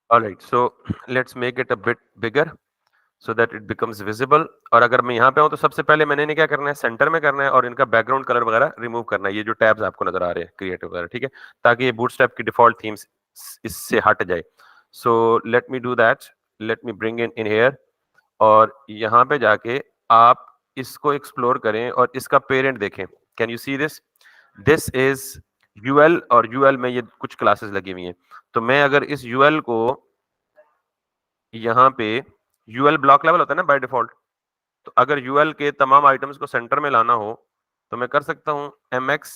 Alright, so let's make it a bit bigger so that it becomes visible. और अगर मैं यहाँ पे हूँ तो सबसे पहले मैंने इन्हें क्या करना है, सेंटर में करना है और इनका बैकग्राउंड कलर वगैरह रिमूव करना है, ये जो टैब्स आपको नजर आ रहे हैं क्रिएटिव वगैरह, ठीक है, ताकि ये बूटस्ट्रैप की डिफॉल्ट थीम्स इससे हट जाए। So let me do that, let me bring in here, और यहाँ पे जाके आप इसको एक्सप्लोर करें और इसका पेरेंट देखें। Can you see this? This is UL, और यूएल में ये कुछ क्लासेस लगी हुई हैं। तो मैं अगर इस यूएल को यहाँ पे, यूएल ब्लॉक लेवल होता है ना बाय डिफॉल्ट, तो अगर यूएल के तमाम आइटम्स को सेंटर में लाना हो तो मैं कर सकता हूं mx।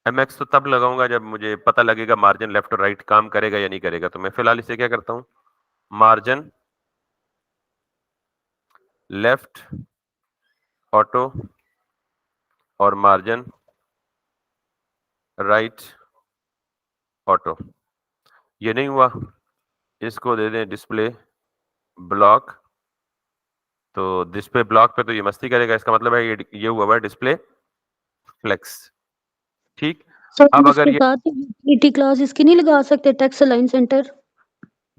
mx तो तब लगाऊंगा जब मुझे पता लगेगा मार्जिन लेफ्ट और राइट काम करेगा या नहीं करेगा। तो मैं फिलहाल इसे क्या करता हूं, मार्जिन लेफ्ट ऑटो और मार्जिन राइट ऑटो। ये नहीं हुआ, इसको दे दें डिस्प्ले ब्लॉक। तो डिस्प्ले ब्लॉक पे तो ये मस्ती करेगा, इसका मतलब है ये हुआ हुआ डिस्प्ले फ्लेक्स। ठीक, सर अब हम अगर इसके ये, साथ यूटिलिटी क्लास इसकी नहीं लगा सकते, टेक्स्ट अलाइन सेंटर?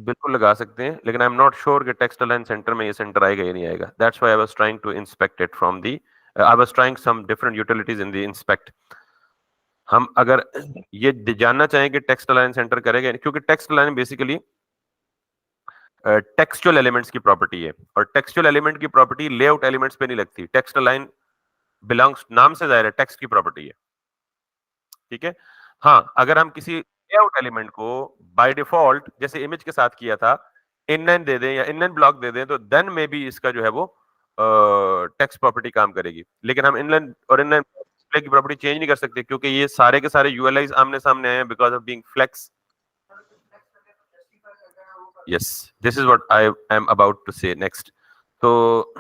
बिल्कुल लगा सकते हैं, लेकिन आई एम नॉट श्योर कि टेक्स्ट अलाइन सेंटर में ये सेंटर आएगा या नहीं आएगा। That's why I was trying to inspect it from the, I was trying some different utilities in the inspect. हम अगर ये जानना चाहें कि टेक्स्ट अलाइन सेंटर करेगा, क्योंकि text align basically textual elements की प्रॉपर्टी है, और टेक्सचुअल एलिमेंट की प्रॉपर्टी लेआउट एलिमेंट्स पे नहीं लगती। टेक्स्ट अलाइन बिलोंग्स, नाम से जाहिर है टेक्स्ट की प्रॉपर्टी है, ठीक है। हाँ, अगर हम किसी लेआउट एलिमेंट को बाय डिफॉल्ट जैसे इमेज के साथ किया था इनलाइन दे दें या इनलाइन ब्लॉक दे दें, तो देन मे बी इसका जो है वो टेक्स्ट प्रॉपर्टी काम करेगी। लेकिन हम इनलाइन और इनलाइन डिस्प्ले की प्रॉपर्टी चेंज नहीं कर सकते, क्योंकि ये सारे के सारे यूएलआईज आमने सामने आए हैं because of being flex. Yes, this is what I am about to say next. तो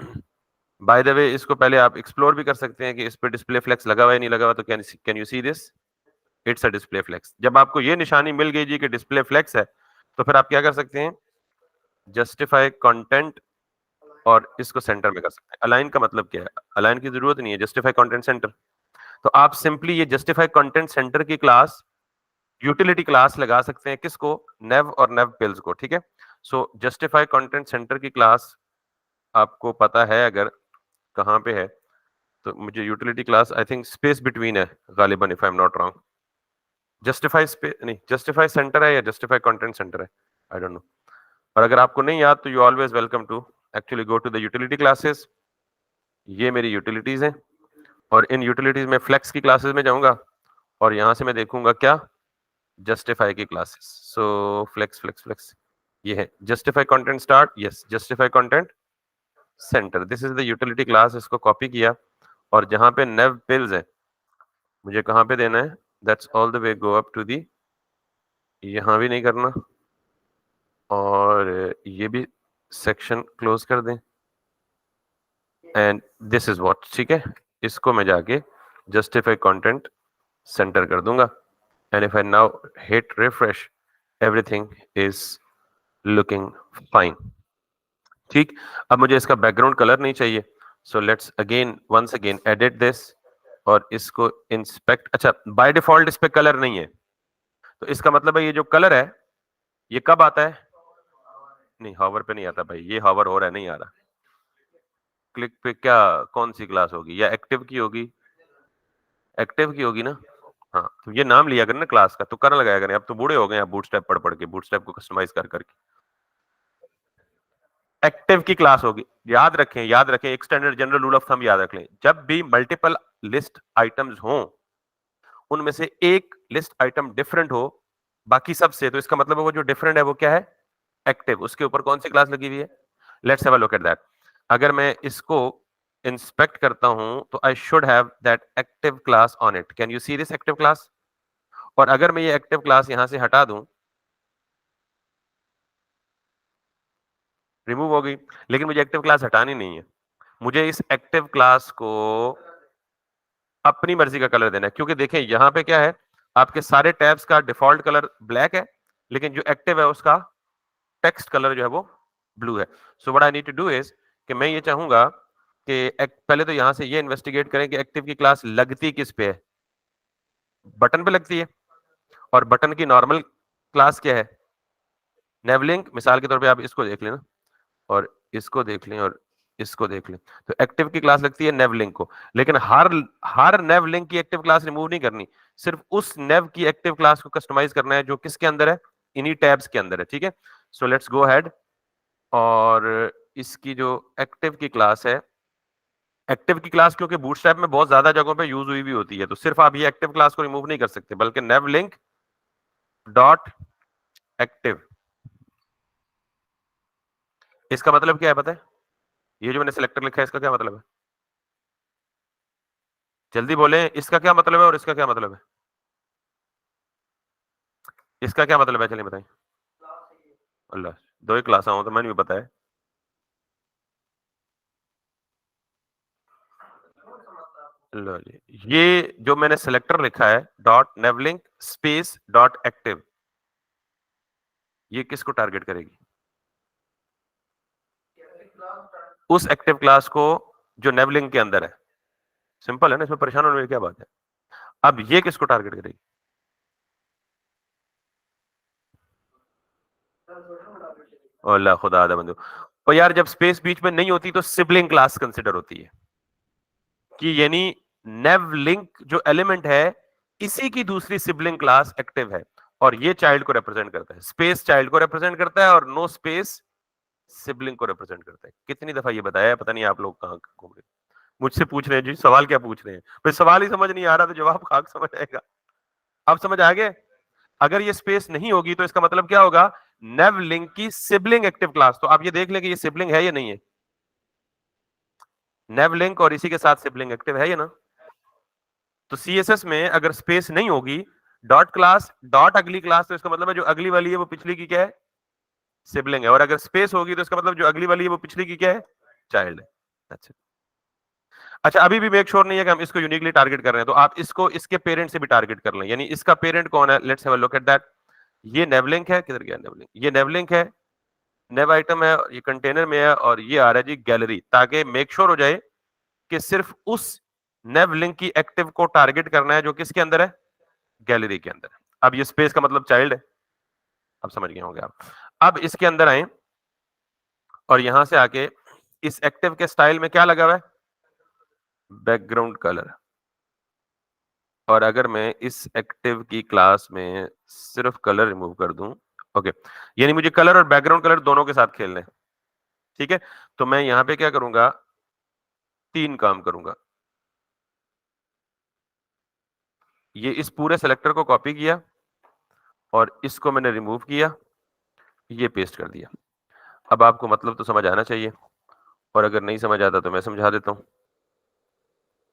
बाय द वे, इसको पहले आप एक्सप्लोर भी कर सकते हैं कि इस पे डिस्प्ले फ्लेक्स लगा हुआ है नहीं लगा हुआ। तो can you see this? It's a display flex. जब आपको ये निशानी मिल गई जी कि डिस्प्ले फ्लेक्स है, तो फिर आप क्या कर सकते हैं, जस्टिफाई कंटेंट, और इसको सेंटर में कर सकते हैं। अलाइन का मतलब क्या है? अलाइन की जरूरत नहीं है, जस्टिफाई कंटेंट सेंटर। तो आप सिंपली ये जस्टिफाई कंटेंट सेंटर की क्लास, यूटिलिटी क्लास लगा सकते हैं, किसको? नेव और नेव पिल्स को, ठीक है। सो जस्टिफाई कंटेंट सेंटर की क्लास आपको पता है अगर कहाँ पे है, तो मुझे utility class I think space between है गालिबन, if I am not wrong. Justify space नहीं, जस्टिफाई सेंटर है या जस्टिफाई कंटेंट सेंटर है, आई डोंट नो। और अगर आपको नहीं याद तो you always welcome to actually go to the utility classes. ये मेरी यूटिलिटीज हैं, और इन यूटिलिटीज में फ्लेक्स की क्लासेस में जाऊंगा और यहां से मैं देखूंगा क्या, जस्टिफाई की क्लासेस। सो फ्लेक्स फ्लेक्स फ्लेक्स, ये है justify content start, yes justify content centre, this is the utility class. इसको कॉपी किया, और जहां पे नेव पिल्स है मुझे कहां पे देना है, that's all the way go up to the, यहां भी नहीं करना, और ये भी सेक्शन क्लोज कर दें, एंड दिस इज व्हाट, ठीक है। इसको मैं जाके जस्टिफाई कंटेंट सेंटर कर दूंगा, and if I now hit refresh, everything is looking fine. ठीक, अब मुझे इसका बैकग्राउंड कलर नहीं चाहिए, so let's again once again edit this, और इसको इंस्पेक्ट। अच्छा, बाय डिफॉल्ट इस पे कलर नहीं है, तो इसका मतलब है ये जो कलर है ये कब आता है? नहीं, हॉवर पे नहीं आता भाई, ये हॉवर हो रहा है, नहीं आ रहा। क्लिक पे क्या, कौन सी क्लास होगी? या एक्टिव की होगी, एक्टिव की होगी ना। हाँ, तो ये नाम लिया करें ना क्लास का, तो करना लगाया करें। अब तो बूढ़े हो गए हैं बूटस्ट्रैप पढ़ पढ़ के, बूटस्ट्रैप को कस्टमाइज कर करके। एक्टिव की क्लास होगी, याद रखें, याद रखें, एक standard general rule of thumb याद रख लें, जब भी मल्टीपल लिस्ट आइटम्स हों, उनमें से एक लिस्ट आइटम डिफरेंट हो बाकी सबसे, तो इसका मतलब है वो जो डिफरेंट है वो क्या है? एक्टिव। उसके ऊपर कौन सी क्लास लगी हुई है? Let's have a look at that. अगर मैं इसको इंस्पेक्ट करता हूं तो I should have that active class on it. Can you see this active class? और अगर मैं ये एक्टिव क्लास यहां से हटा दूं, रिमूव हो गई, लेकिन मुझे एक्टिव क्लास हटानी नहीं है। मुझे इस एक्टिव क्लास को अपनी मर्जी का कलर देना है, क्योंकि देखें यहां पे क्या है, आपके सारे टैब्स का डिफॉल्ट कलर ब्लैक है, लेकिन जो एक्टिव है उसका टेक्स्ट कलर जो है वो ब्लू है। So what I need to do is कि मैं ये चाहूंगा कि पहले तो यहां से ये इन्वेस्टिगेट करें कि एक्टिव की क्लास लगती किस पे है। बटन पे लगती है, और बटन की नॉर्मल क्लास क्या है? नेवलिंक। मिसाल के तौर पे आप इसको देख लेना और इसको देख लें और इसको देख लें, तो एक्टिव की क्लास लगती है नेवलिंक को, लेकिन हर नेवलिंक की एक्टिव क्लास रिमूव नहीं करनी, सिर्फ उस नेव की एक्टिव क्लास को कस्टमाइज करना है जो किसके अंदर है, इन्हीं टैब्स के अंदर है। ठीक है, सो लेट्स गो अहेड और इसकी जो एक्टिव की क्लास है, एक्टिव की क्लास क्योंकि बूटस्ट्रैप में बहुत ज्यादा जगहों पे यूज हुई भी होती है, तो सिर्फ आप ये एक्टिव क्लास को रिमूव नहीं कर सकते, बल्कि नेवलिंक डॉट एक्टिव, इसका मतलब क्या है पता है? ये जो मैंने सिलेक्टर लिखा है इसका क्या मतलब है? जल्दी बोले, इसका क्या मतलब है और इसका क्या मतलब है? इसका क्या मतलब है, चलिए बताएं। अल्लाह, दो ही क्लास हो तो मैंने भी पता है। लो जी, ये जो मैंने सिलेक्टर लिखा है डॉट नेवलिंक स्पेस डॉट एक्टिव, ये किसको टारगेट करेगी? उस एक्टिव क्लास को जो नेवलिंक के अंदर है। सिंपल है ना, इसमें परेशान होने की क्या बात है? अब ये किसको टारगेट करेगी? अल्लाह खुदा आदा बंदू। तो यार जब स्पेस बीच में नहीं होती तो सिबलिंग क्लास कंसिडर होती है, कि यानी नेव लिंक जो एलिमेंट है इसी की दूसरी सिबलिंग क्लास एक्टिव है, और ये चाइल्ड को रिप्रेजेंट करता है, स्पेस चाइल्ड को रिप्रेजेंट करता है और नो स्पेस सिबलिंग को रिप्रेजेंट करता है। कितनी दफा ये बताया है, पता नहीं आप लोग कहां घूम रहे हैं। मुझसे पूछ रहे हैं जी सवाल क्या पूछ रहे हैं, भाई सवाल ही समझ नहीं आ रहा तो जवाब खाक समझ आएगा। अब समझ आ गए? अगर ये स्पेस नहीं होगी तो इसका मतलब क्या होगा, नेव लिंक की सिबलिंग एक्टिव क्लास। तो आप ये देख लें कि ये सिबलिंग है या नहीं है, नेव लिंक और इसी के साथ सिबलिंग एक्टिव है या ना? तो सीएसएस में अगर स्पेस नहीं होगी, डॉट क्लास डॉट अगली क्लास, तो इसका मतलब है जो अगली वाली है वो पिछली की क्या है, सिबलिंग है, और अगर स्पेस होगी तो इसका मतलब जो अगली वाली है वो पिछली की क्या है, चाइल्ड है। अच्छा, अच्छा अभी भी मेक श्योर नहीं है कि हम इसको यूनिकली टारगेट कर रहे हैं, तो आप इसको इसके पेरेंट से भी टारगेट कर लें, यानी इसका पेरेंट कौन है, let's have a look at that. ये नेवलिंक है, किधर गया नेवलिंक, ये नेवलिंक है, नेव आइटम है, ये कंटेनर में है, और ये आ रहा है जी गैलरी, ताकि मेक श्योर हो जाए कि सिर्फ उस नेव लिंक की एक्टिव को टारगेट करना है जो किसके अंदर है, गैलरी के अंदर है। अब ये स्पेस का मतलब चाइल्ड है, अब समझ गए होंगे आप। अब इसके अंदर आए और यहां से आके इस एक्टिव के स्टाइल में क्या लगा हुआ है, बैकग्राउंड कलर। और अगर मैं इस एक्टिव की क्लास में सिर्फ कलर रिमूव कर दूं, ओके, यानी मुझे कलर और बैकग्राउंड कलर दोनों के साथ खेलने हैं, ठीक है, तो मैं यहां पे क्या करूंगा, तीन काम करूंगा। ये इस पूरे सेलेक्टर को कॉपी किया और इसको मैंने रिमूव किया, ये पेस्ट कर दिया। अब आपको मतलब तो समझ आना चाहिए, और अगर नहीं समझ आता तो मैं समझा देता हूं।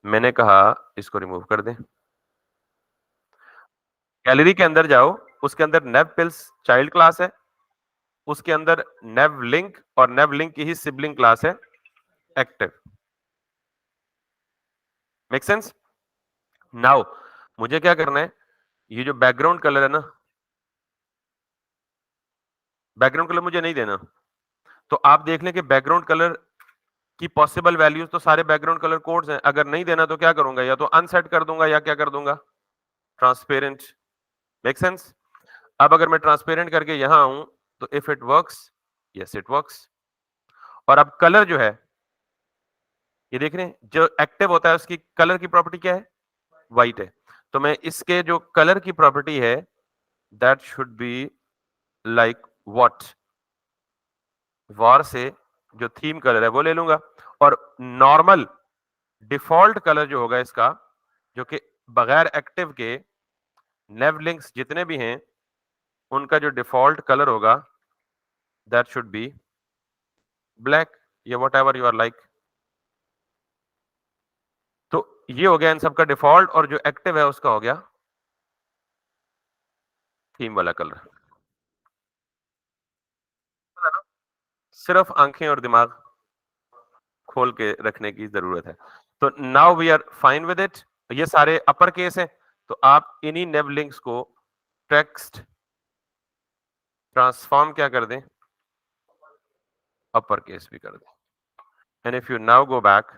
मैंने कहा इसको रिमूव कर दें, गैलरी के अंदर जाओ, उसके अंदर नेव पिल्स चाइल्ड क्लास है, उसके अंदर नेव लिंक और नेव लिंक की ही सिबलिंग क्लास है एक्टिव। Make sense? नाउ मुझे क्या करना है, ये जो बैकग्राउंड कलर है ना, बैकग्राउंड कलर मुझे नहीं देना, तो आप देख लें कि बैकग्राउंड कलर की पॉसिबल वैल्यूज तो सारे बैकग्राउंड कलर कोड्स हैं, अगर नहीं देना तो क्या करूंगा, या तो अनसेट कर दूंगा या क्या कर दूंगा, ट्रांसपेरेंट। Make sense? अब अगर मैं ट्रांसपेरेंट करके यहां आऊं तो if it works, yes it works. और अब कलर जो है, ये देख रहे हैं जो एक्टिव होता है उसकी कलर की प्रॉपर्टी क्या है, व्हाइट है, तो मैं इसके जो कलर की प्रॉपर्टी है that should be like what, war से जो थीम कलर है वो ले लूंगा, और नॉर्मल डिफॉल्ट कलर जो होगा इसका, जो कि बगैर एक्टिव के नेव लिंक्स जितने भी हैं उनका जो डिफॉल्ट कलर होगा दैट शुड बी ब्लैक, या whatever you are like. तो ये हो गया इन सबका डिफॉल्ट, और जो एक्टिव है उसका हो गया थीम वाला कलर। सिर्फ आंखें और दिमाग खोल के रखने की जरूरत है। तो now we are fine with it, ये सारे अपर केस हैं, तो आप इन्हीं नेव लिंक्स को टेक्स्ट ट्रांसफॉर्म क्या कर दें, अपर केस भी कर दें। And if you now go back,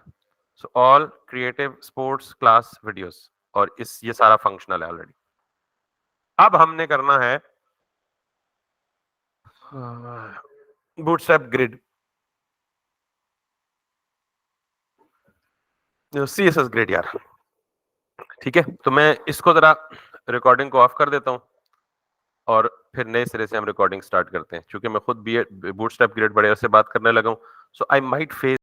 so all creative sports class videos, और इस ये सारा फंक्शनल है ऑलरेडी। अब हमने करना है बूटस्ट्रैप ग्रिड, सीएसएस ग्रिड यार। ठीक है, तो मैं इसको जरा रिकॉर्डिंग को ऑफ कर देता हूँ और फिर नए सिरे से हम रिकॉर्डिंग स्टार्ट करते हैं, क्योंकि मैं खुद बूटस्ट्रैप ग्रिड बड़े से बात करने लगा हूँ, सो आई माइट फेस